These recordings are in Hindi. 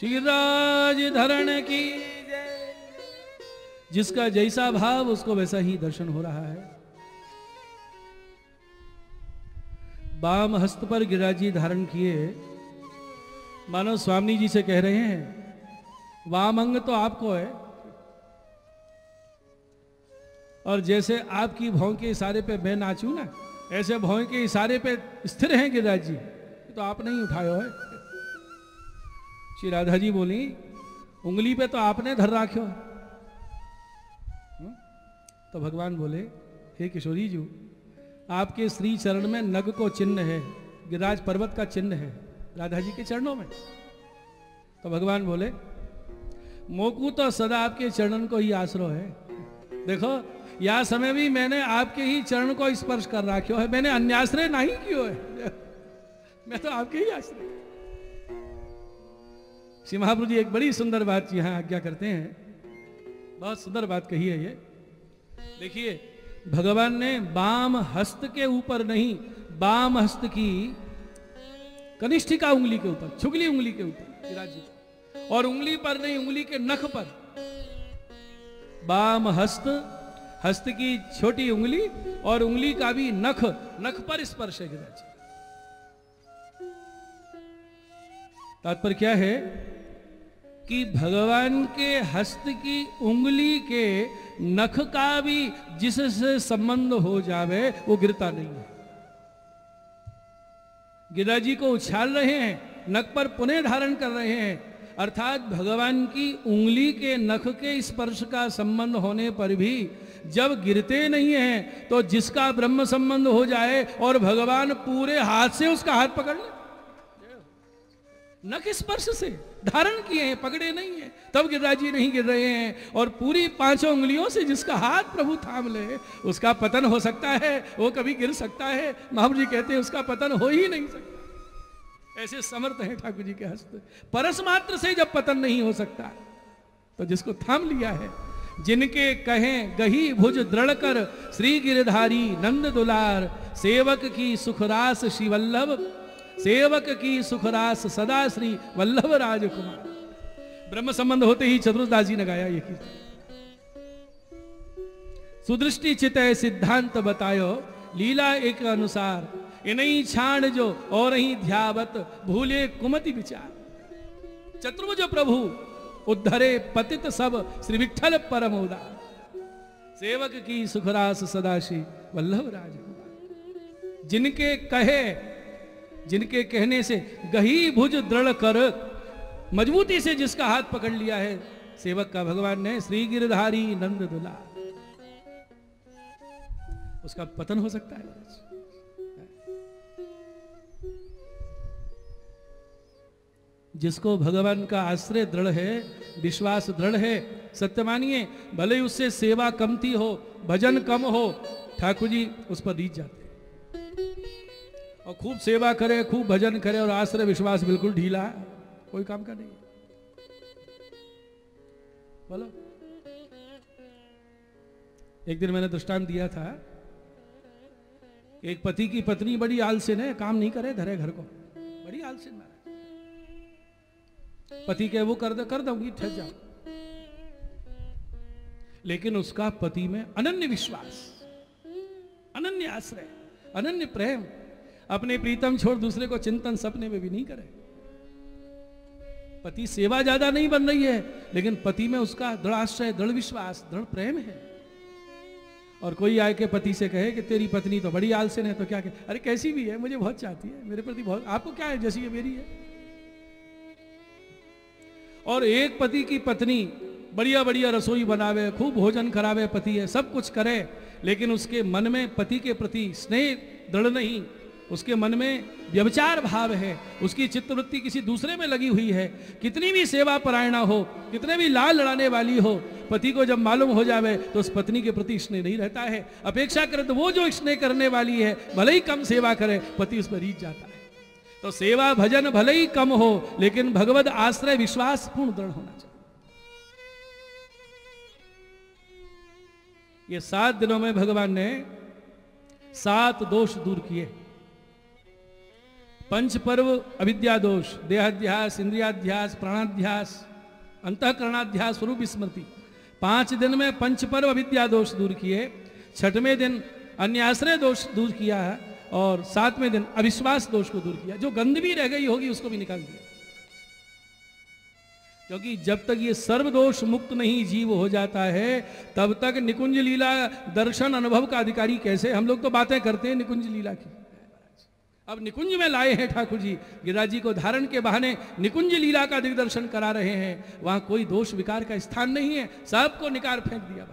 गिरिराज धरण की जय। जिसका जैसा भाव उसको वैसा ही दर्शन हो रहा है। वाम हस्त पर गिरिराज जी धारण किए, मानो स्वामी जी से कह रहे हैं वाम अंग तो आपको है, और जैसे आपकी भौं के इशारे पे मैं नाचूं ना, ऐसे भौं के इशारे पे स्थिर हैं गिरिराज जी, तो आप नहीं उठायो है। श्री राधा जी बोली उंगली पे तो आपने धर राख्यो। तो भगवान बोले हे किशोरी जी, आपके श्री चरण में नग को चिन्ह है, गिरिराज पर्वत का चिन्ह है राधा जी के चरणों में। तो भगवान बोले मोकू तो सदा आपके चरणन को ही आश्रो है। देखो यह समय भी मैंने आपके ही चरण को स्पर्श कर रखो है, मैंने अन्याश्रय नहीं कियो है, मैं तो आपके ही आश्रय। श्री महाप्रभु जी एक बड़ी सुंदर बात यहां आज्ञा करते हैं, बहुत सुंदर बात कही है ये। देखिए भगवान ने वाम हस्त के ऊपर नहीं, वाम हस्त की कनिष्ठिका उंगली के ऊपर, छुगली उंगली के ऊपर गिरिराज जी, और उंगली पर नहीं, उंगली के नख पर। वाम हस्त, हस्त की छोटी उंगली और उंगली का भी नख, नख पर स्पर्श है गिरिराज जी। तात्पर्य क्या है कि भगवान के हस्त की उंगली के नख का भी जिससे संबंध हो जावे वो गिरता नहीं है। गिरिराज जी को उछाल रहे हैं, नख पर पुनः धारण कर रहे हैं, अर्थात भगवान की उंगली के नख के स्पर्श का संबंध होने पर भी जब गिरते नहीं हैं, तो जिसका ब्रह्म संबंध हो जाए और भगवान पूरे हाथ से उसका हाथ पकड़ ले, नख स्पर्श से धारण किए हैं, पकड़े नहीं है, तब गिरिराज जी नहीं गिर रहे हैं। और पूरी पांचों उंगलियों से जिसका हाथ प्रभु थाम ले उसका पतन हो सकता है, वो कभी गिर सकता है। महाप्रभु जी कहते हैं उसका पतन हो ही नहीं सकता, ऐसे समर्थ हैं ठाकुर जी के हस्त। परस मात्र से जब पतन नहीं हो सकता तो जिसको थाम लिया है, जिनके कहें गही भुज दृढ़ कर श्री गिरधारी नंद दुलार, सेवक की सुखरास श्री वल्लभ, सेवक की सुखरास सदा श्री वल्लभ राजकुमार। ब्रह्म संबंध होते ही चतुर्दास जी ने गाया ये कीर्तन। सुदृष्टि चितय सिद्धांत बतायो, लीला एक अनुसार, इन्हीं छाण जो और ही ध्यावत, भूले कुमति विचार। चतुर्भुज प्रभु उद्धरे पतित सब, श्री विठ्ठल परम उदार, सेवक की सुखरास सदा श्री वल्लभ राजकुमार। जिनके कहे, जिनके कहने से गही भुज दृढ़ कर, मजबूती से जिसका हाथ पकड़ लिया है सेवक का भगवान ने, श्री गिरधारी नंद दुलार, उसका पतन हो सकता है। जिसको भगवान का आश्रय दृढ़ है, विश्वास दृढ़ है, सत्य मानिए भले उससे सेवा कमती हो, भजन कम हो, ठाकुर जी उस पर रीझ जाते। और खूब सेवा करे, खूब भजन करे और आश्रय विश्वास बिल्कुल ढीला है, कोई काम का नहीं। बोलो, एक दिन मैंने दृष्टांत दिया था, एक पति की पत्नी बड़ी आलसी है, काम नहीं करे, धरे घर को, बड़ी आलसी है। पति के वो कर दूंगी, ठहर जाओ, लेकिन उसका पति में अनन्य विश्वास, अनन्य आश्रय, अनन्य प्रेम, अपने प्रीतम छोड़ दूसरे को चिंतन सपने में भी नहीं करे। पति सेवा ज्यादा नहीं बन रही है, लेकिन पति में उसका दृढ़ आश्रय, दृढ़ विश्वास, दृढ़ प्रेम है। और कोई आए के पति से कहे कि तेरी पत्नी तो बड़ी आलसी है, तो क्या कहे, अरे कैसी भी है, मुझे बहुत चाहती है, मेरे प्रति बहुत, आपको क्या है, जैसी है मेरी है। और एक पति की पत्नी बढ़िया बढ़िया रसोई बनावे, खूब भोजन करावे, पति है, सब कुछ करे, लेकिन उसके मन में पति के प्रति स्नेह दृढ़ नहीं, उसके मन में व्यभिचार भाव है, उसकी चित्तवृत्ति किसी दूसरे में लगी हुई है। कितनी भी सेवा परायणा हो, कितने भी लाल लड़ाने वाली हो, पति को जब मालूम हो जावे तो उस पत्नी के प्रति स्नेह नहीं रहता है। अपेक्षा करे तो वो जो स्नेह करने वाली है भले ही कम सेवा करे, पति उस पर रीझ जाता है। तो सेवा भजन भले ही कम हो, लेकिन भगवद आश्रय विश्वास पूर्ण दृढ़ होना चाहिए। ये 7 दिनों में भगवान ने 7 दोष दूर किए। पंच पर्व अविद्या दोष, देहाध्यास, इंद्रियाध्यास, प्राणाध्यास, अंतःकरणाध्यास, स्वरूप स्मृति। 5 दिन में पंच पर्व अविद्या दोष दूर किए, 6वें दिन अन्याश्रय दोष दूर किया और 7वें दिन अविश्वास दोष को दूर किया। जो गंध भी रह गई होगी उसको भी निकाल दिया, क्योंकि जब तक ये सर्वदोष मुक्त नहीं जीव हो जाता है तब तक निकुंज लीला दर्शन अनुभव का अधिकारी कैसे। हम लोग तो बातें करते हैं निकुंज लीला की, अब निकुंज में लाए हैं ठाकुर जी, गिरिराज जी को धारण के बहाने निकुंज लीला का दिग्दर्शन करा रहे हैं। वहां कोई दोष विकार का स्थान नहीं है, सबको निकाल फेंक दिया।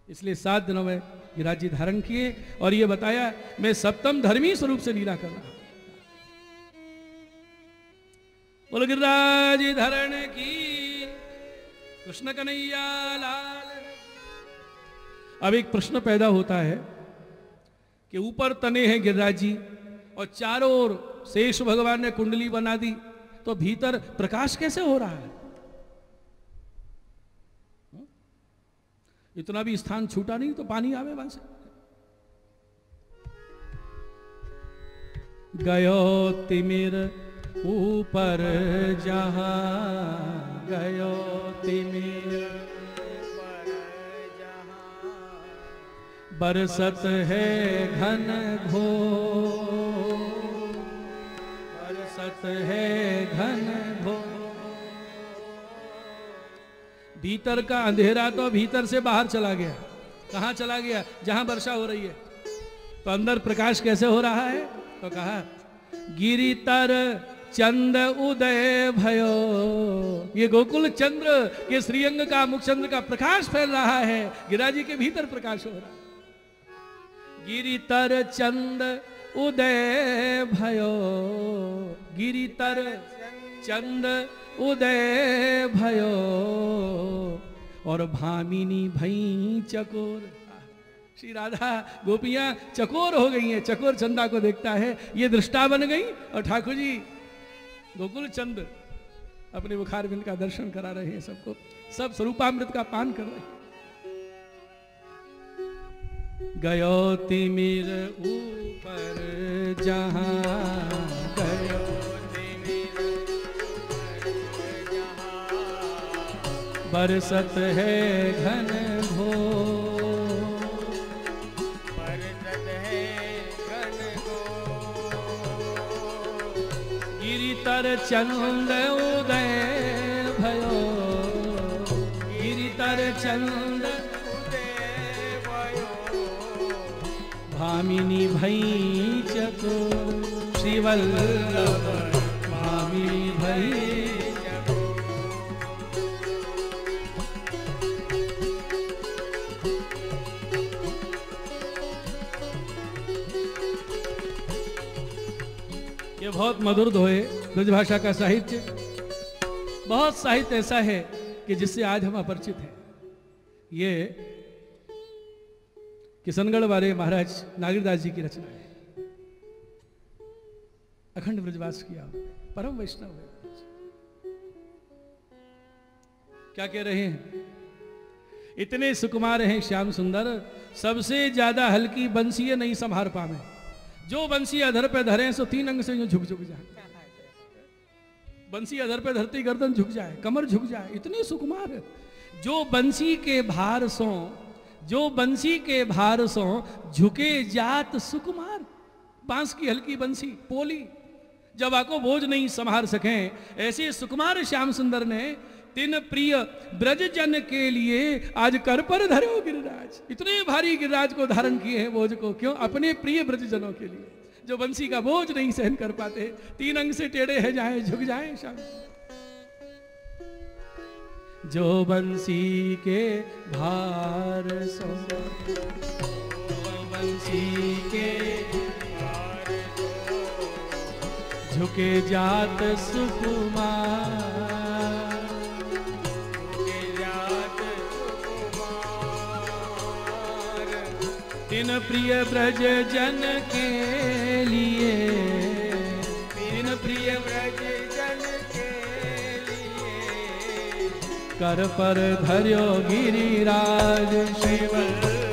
इसलिए 7 दिनों में गिरिराज जी धारण किए और ये बताया मैं सप्तम धर्मी स्वरूप से लीला कर रहा हूं। बोल गिरिराज धारण की कृष्ण कन्हैया लाल। अब एक प्रश्न पैदा होता है कि ऊपर तने हैं गिरिराज जी और चारों ओर शेष भगवान ने कुंडली बना दी, तो भीतर प्रकाश कैसे हो रहा है? इतना भी स्थान छूटा नहीं तो पानी आवे वहां से। गयो तिमिर ऊपर जहां, गयो तिमिर बरसत है घन घोर, बरसत है घन घोर। भीतर का अंधेरा तो भीतर से बाहर चला गया। कहां चला गया? जहां वर्षा हो रही है। तो अंदर प्रकाश कैसे हो रहा है? तो कहा गिरितर चंद उदय भयो। ये गोकुल चंद्र के श्रीअंग का, मुख चंद्र का प्रकाश फैल रहा है, गिरिराज जी के भीतर प्रकाश हो रहा है। गिरितर चंद उदय भयो, गिरितर चंद उदय भयो और भामिनी भई चकोर। श्री राधा गोपियां चकोर हो गई हैं, चकोर चंदा को देखता है, ये दृष्टा बन गई। और ठाकुर जी गोकुल चंद अपने मुखार बिंद का दर्शन करा रहे हैं सबको, सब स्वरूपामृत का पान कर रहे हैं। गयो तिमिर ऊपर जहां, गयो तिमिर जहां बरसत है घन घोर, बरसत है घन घोर। गिरितर चंद उदय भयो, गिरितर चंद भामिनी भई चकोर। श्रीवल्लभ भामिनी भई चकोर। ये बहुत मधुर दोहे, ब्रजभाषा का साहित्य। बहुत साहित्य ऐसा है कि जिससे आज हम अपरिचित हैं। ये किशनगढ़ वाले महाराज नागरदास जी की रचना है। अखंड ब्रजवास किया, परम वैष्णव है। क्या कह रहे हैं? इतने सुकुमार हैं श्याम सुंदर, सबसे ज्यादा हल्की बंसी नहीं संभार पावे। जो बंसी अधर पे धरे सो 3 अंग से यूं झुक झुक जाए। बंसी अधर पे धरती गर्दन झुक जाए, कमर झुक जाए, इतने सुकुमार है। जो बंसी के भार सो, जो बंसी के भार सो झुके जात सुकुमार। बांस की हल्की बंसी पोली, जब आको बोझ नहीं संभार सके, ऐसे सुकुमार श्याम सुंदर ने 3 प्रिय ब्रज जन के लिए आज कर पर धरे हो गिरिराज। इतने भारी गिरिराज को धारण किए हैं बोझ को। क्यों? अपने प्रिय ब्रज जनों के लिए, जो बंसी का बोझ नहीं सहन कर पाते। 3 अंग से टेढ़े है जाए, झुक जाए श्याम। जो बंसी के भार सो, बंसी के भार सो झुके जात सुकुमार, झुके जात सुकुमार। 3 प्रिय ब्रज जन के लिए, 3 प्रिय ब्रज जन कर पर धर्यो गिरिराज। श्रीवल्लभ